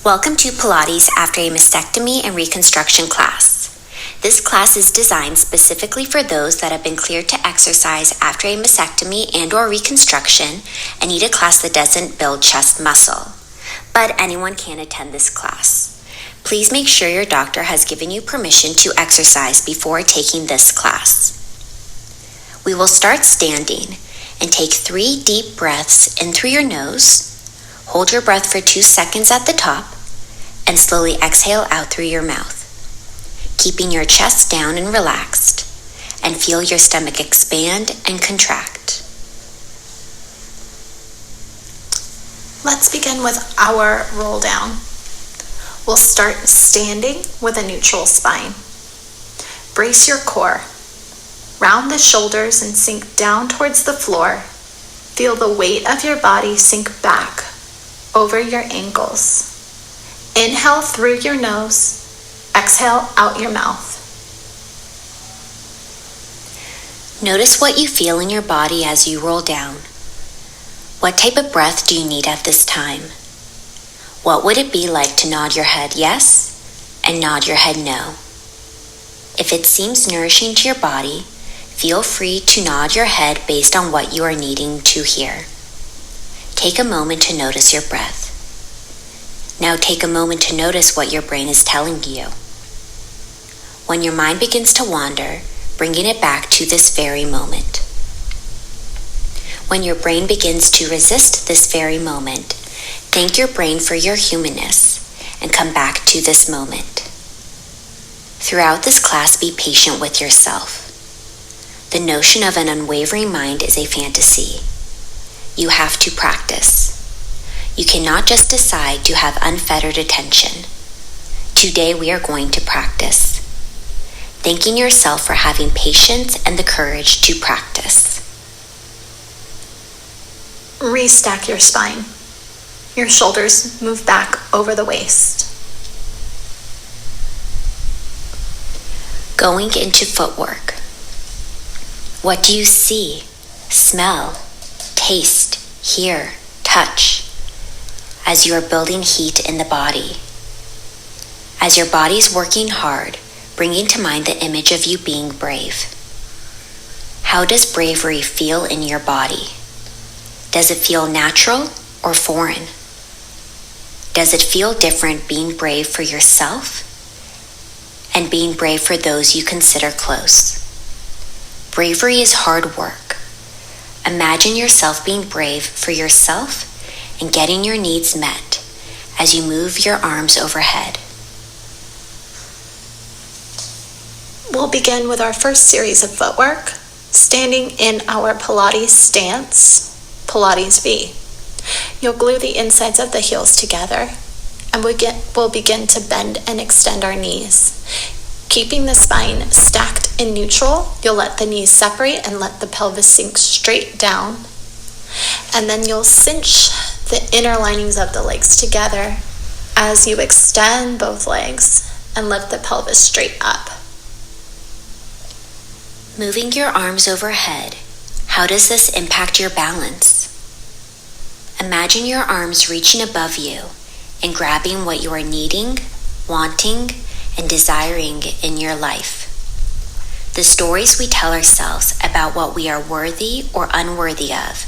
Welcome to Pilates After a Mastectomy and Reconstruction class. This class is designed specifically for those that have been cleared to exercise after a mastectomy and/or reconstruction and need a class that doesn't build chest muscle. But anyone can attend this class. Please make sure your doctor has given you permission to exercise before taking this class. We will start standing and take 3 deep breaths in through your nose. Hold your breath for 2 seconds at the top and slowly exhale out through your mouth, keeping your chest down and relaxed, and feel your stomach expand and contract. Let's begin with our roll down. We'll start standing with a neutral spine. Brace your core. Round the shoulders and sink down towards the floor. Feel the weight of your body sink back over your ankles. Inhale through your nose, exhale out your mouth. Notice what you feel in your body as you roll down. What type of breath do you need at this time? What would it be like to nod your head yes and nod your head no? If it seems nourishing to your body, feel free to nod your head based on what you are needing to hear. Take a moment to notice your breath. Now take a moment to notice what your brain is telling you. When your mind begins to wander, bringing it back to this very moment. When your brain begins to resist this very moment, thank your brain for your humanness and come back to this moment. Throughout this class, be patient with yourself. The notion of an unwavering mind is a fantasy. You have to practice. You cannot just decide to have unfettered attention. Today we are going to practice. Thanking yourself for having patience and the courage to practice. Restack your spine. Your shoulders move back over the waist. Going into footwork. What do you see, smell, taste, hear, touch as you are building heat in the body? As your body is working hard, bringing to mind the image of you being brave. How does bravery feel in your body? Does it feel natural or foreign? Does it feel different being brave for yourself and being brave for those you consider close? Bravery is hard work. Imagine yourself being brave for yourself and getting your needs met as you move your arms overhead. We'll begin with our first series of footwork, standing in our Pilates stance, Pilates V. You'll glue the insides of the heels together, and we'll begin to bend and extend our knees. Keeping the spine stacked in neutral, you'll let the knees separate and let the pelvis sink straight down. And then you'll cinch the inner linings of the legs together as you extend both legs and lift the pelvis straight up. Moving your arms overhead, how does this impact your balance? Imagine your arms reaching above you and grabbing what you are needing, wanting, and desiring in your life. The stories we tell ourselves about what we are worthy or unworthy of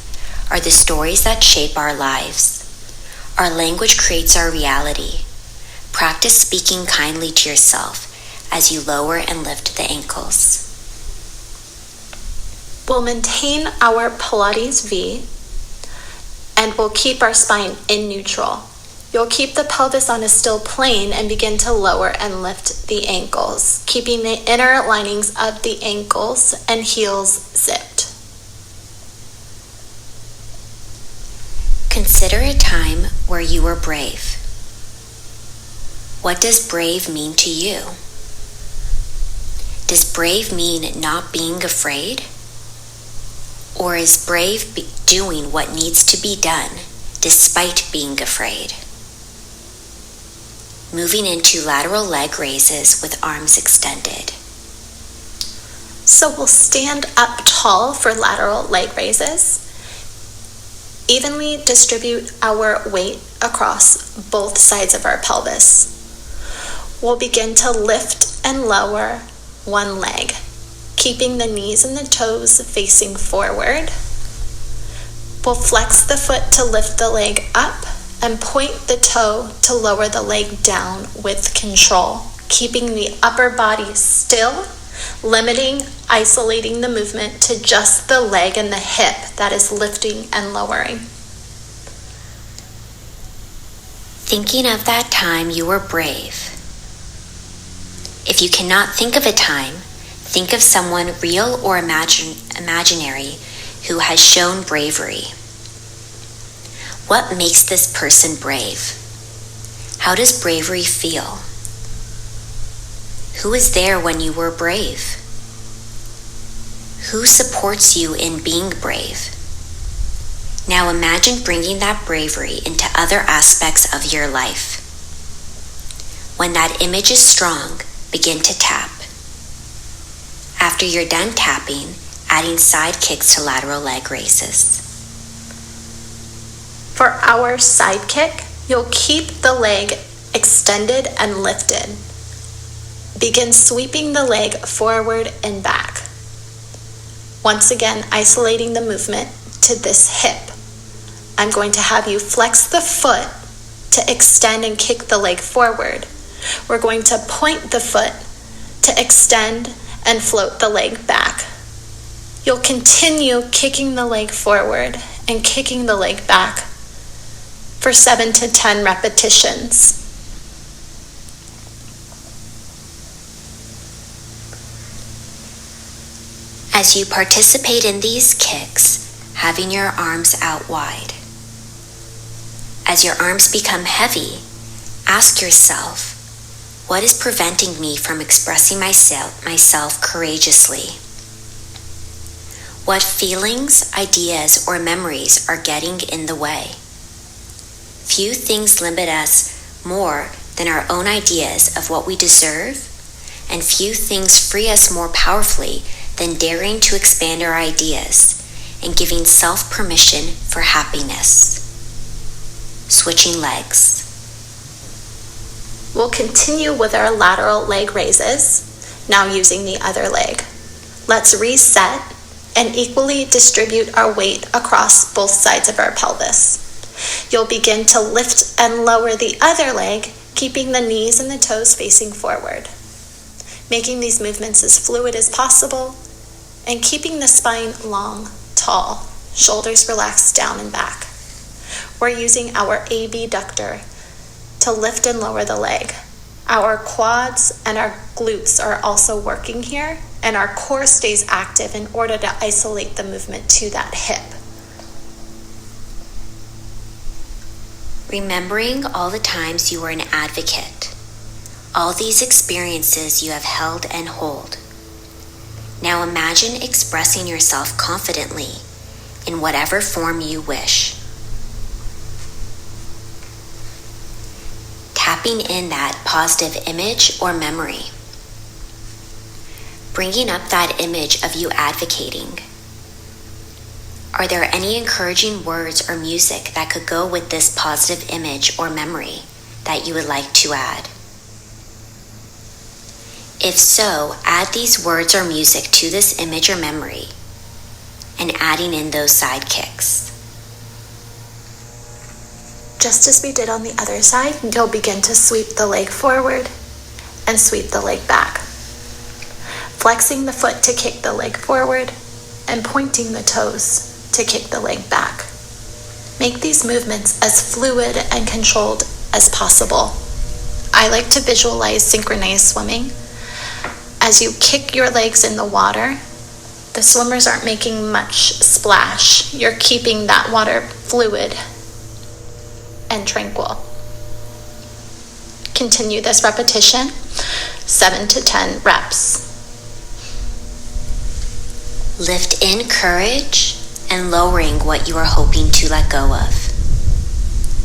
are the stories that shape our lives. Our language creates our reality. Practice speaking kindly to yourself as you lower and lift the ankles. We'll maintain our Pilates V and we'll keep our spine in neutral. You'll keep the pelvis on a still plane and begin to lower and lift the ankles, keeping the inner linings of the ankles and heels zipped. Consider a time where you were brave. What does brave mean to you? Does brave mean not being afraid? Or is brave doing what needs to be done despite being afraid? Moving into lateral leg raises with arms extended. So we'll stand up tall for lateral leg raises. evenly distribute our weight across both sides of our pelvis. We'll begin to lift and lower one leg, keeping the knees and the toes facing forward. We'll flex the foot to lift the leg up and point the toe to lower the leg down with control, keeping the upper body still, limiting, isolating the movement to just the leg and the hip that is lifting and lowering. Thinking of that time you were brave. If you cannot think of a time, think of someone real or imaginary who has shown bravery. What makes this person brave? How does bravery feel? Who is there when you were brave? Who supports you in being brave? Now imagine bringing that bravery into other aspects of your life. When that image is strong, begin to tap. After you're done tapping, adding side kicks to lateral leg raises. For our side kick, you'll keep the leg extended and lifted. Begin sweeping the leg forward and back. Once again, isolating the movement to this hip. I'm going to have you flex the foot to extend and kick the leg forward. We're going to point the foot to extend and float the leg back. You'll continue kicking the leg forward and kicking the leg back for 7 to 10 repetitions. As you participate in these kicks, having your arms out wide. As your arms become heavy, ask yourself, what is preventing me from expressing myself courageously? What feelings, ideas, or memories are getting in the way? Few things limit us more than our own ideas of what we deserve, and few things free us more powerfully than daring to expand our ideas and giving self permission for happiness. Switching legs. We'll continue with our lateral leg raises, now using the other leg. Let's reset and equally distribute our weight across both sides of our pelvis. You'll begin to lift and lower the other leg, keeping the knees and the toes facing forward. Making these movements as fluid as possible and keeping the spine long, tall, shoulders relaxed down and back. We're using our abductor to lift and lower the leg. Our quads and our glutes are also working here, and our core stays active in order to isolate the movement to that hip. Remembering all the times you were an advocate, all these experiences you have held and hold. Now imagine expressing yourself confidently in whatever form you wish. Tapping in that positive image or memory. Bringing up that image of you advocating. Are there any encouraging words or music that could go with this positive image or memory that you would like to add? If so, add these words or music to this image or memory and adding in those side kicks. Just as we did on the other side, you'll begin to sweep the leg forward and sweep the leg back. Flexing the foot to kick the leg forward and pointing the toes to kick the leg back. Make these movements as fluid and controlled as possible. I like to visualize synchronized swimming. As you kick your legs in the water, the swimmers aren't making much splash. You're keeping that water fluid and tranquil. Continue this repetition, 7 to 10 reps. Lift in courage and lowering what you are hoping to let go of.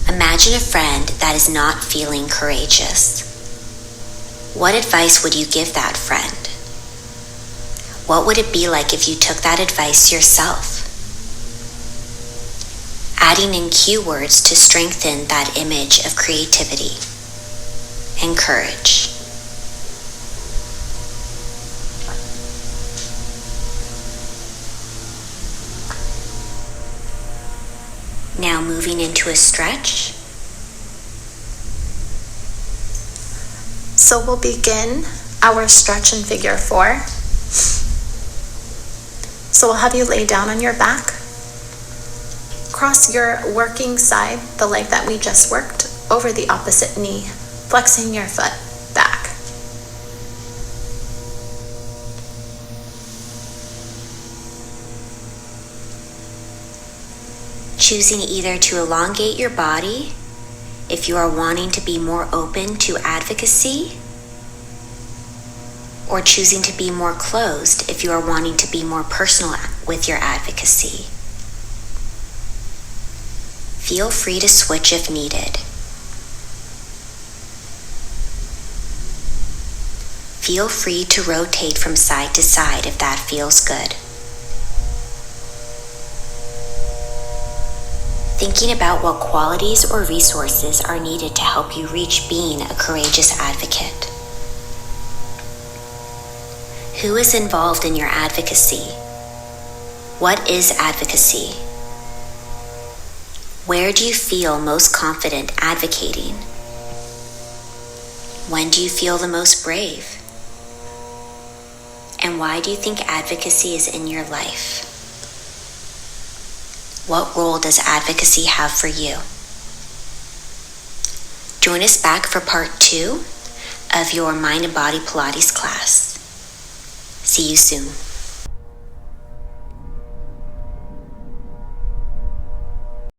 Imagine a friend that is not feeling courageous. What advice would you give that friend? What would it be like if you took that advice yourself? adding in cue words to strengthen that image of creativity and courage. Now moving into a stretch. So we'll begin our stretch in figure 4. So we'll have you lay down on your back. Cross your working side, the leg that we just worked, over the opposite knee, flexing your foot back. Choosing either to elongate your body if you are wanting to be more open to advocacy, or choosing to be more closed if you are wanting to be more personal with your advocacy. Feel free to switch if needed. Feel free to rotate from side to side if that feels good. Thinking about what qualities or resources are needed to help you reach being a courageous advocate. Who is involved in your advocacy? What is advocacy? Where do you feel most confident advocating? When do you feel the most brave? And why do you think advocacy is in your life? What role does advocacy have for you? Join us back for part 2 of your Mind and Body Pilates class. See you soon.